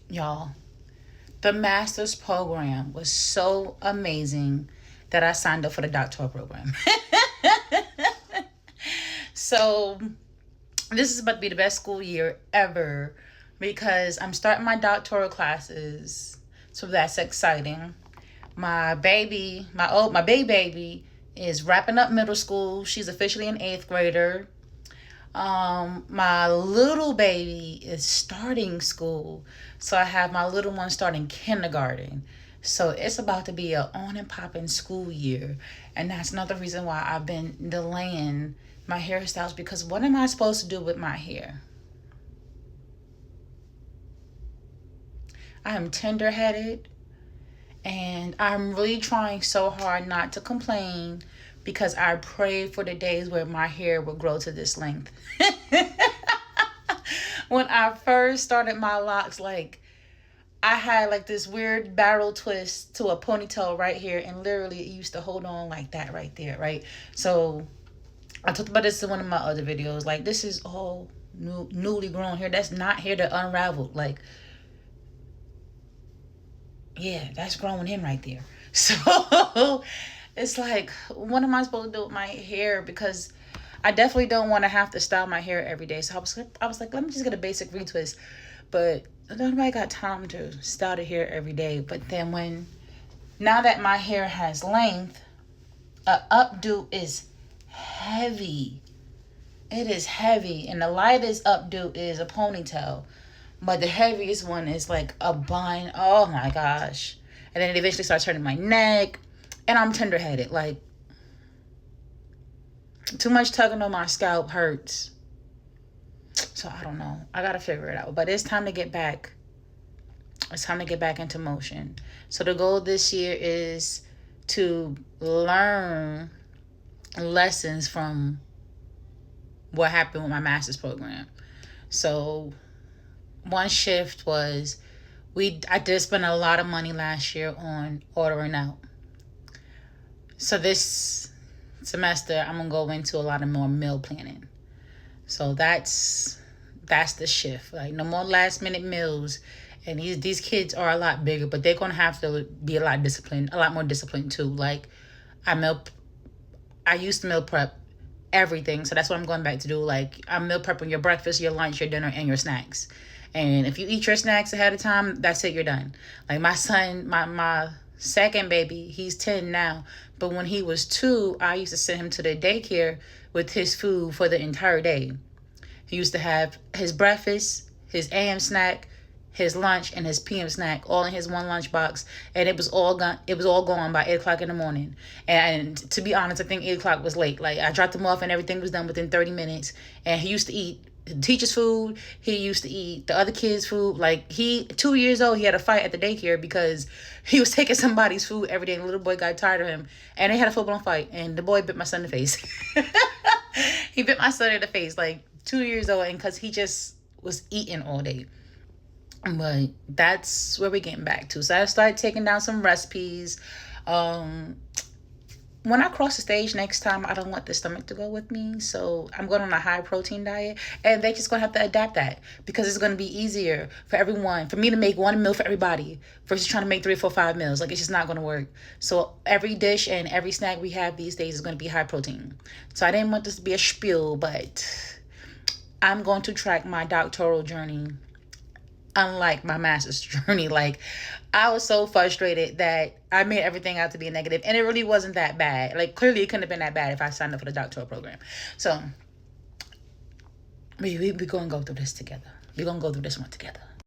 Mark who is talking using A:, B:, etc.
A: Y'all, the master's program was so amazing that I signed up for the doctoral program. So this is about to be the best school year ever because I'm starting my doctoral classes. So that's exciting. My baby, my baby is wrapping up middle school. She's officially an 8th grader. My little baby is starting school. So I have my little one starting kindergarten. So it's about to be a on and popping school year. And that's another reason why I've been delaying my hairstyles, because what am I supposed to do with my hair? I am tender headed and I'm really trying so hard not to complain because I pray for the days where my hair will grow to this length. When I first started my locks, like I had like this weird barrel twist to a ponytail right here, and literally it used to hold on like that right there, right? So I talked about this in one of my other videos. Like, this is all newly grown hair. That's not hair that unraveled. Like, yeah, that's growing in right there. So it's like, what am I supposed to do with my hair? Because I definitely don't want to have to style my hair every day. So I was like, let me just get a basic retwist. But nobody got time to style the hair every day. But then now that my hair has length, a updo is heavy. It is heavy. And the lightest updo is a ponytail. But the heaviest one is like a bun. Oh my gosh. And then it eventually starts hurting my neck. And I'm tender headed. Like, too much tugging on my scalp hurts. So I don't know. I gotta figure it out. But it's time to get back. It's time to get back into motion. So the goal this year is to learn lessons from what happened with my master's program. So one shift was I did spend a lot of money last year on ordering out. So this semester I'm gonna go into a lot of more meal planning. So that's the shift. Like, no more last minute meals. And these kids are a lot bigger, but they're gonna have to be a lot more disciplined too. Like, I used to meal prep everything, so that's what I'm going back to do. Like, I'm meal prepping your breakfast, your lunch, your dinner, and your snacks. And if you eat your snacks ahead of time, that's it, you're done. Like, my son, my second baby, he's 10 now, but when he was 2, I used to send him to the daycare with his food for the entire day. He used to have his breakfast, his AM snack, his lunch, and his PM snack all in his one lunchbox, and it was all gone. It was all gone by 8 o'clock in the morning. And to be honest, I think 8 o'clock was late. Like, I dropped him off, and everything was done within 30 minutes. And he used to eat the teacher's food. He used to eat the other kids' food. Like, 2 years old, he had a fight at the daycare because he was taking somebody's food every day, and the little boy got tired of him, and they had a full-blown fight. And the boy bit my son in the face. He bit my son in the face, like 2 years old, and because he just was eating all day. But that's where we're getting back to. So I started taking down some recipes. When I cross the stage next time, I don't want the stomach to go with me. So I'm going on a high protein diet. And they're just going to have to adapt that. Because it's going to be easier for everyone. For me to make one meal for everybody. Versus trying to make 3, 4, 5 meals. Like, it's just not going to work. So every dish and every snack we have these days is going to be high protein. So I didn't want this to be a spiel. But I'm going to track my doctoral journey, unlike my master's journey. Like, I was so frustrated that I made everything out to be a negative, and it really wasn't that bad. Like, clearly it couldn't have been that bad if I signed up for the doctoral program. So we're going to go through this together. We're going to go through this one together.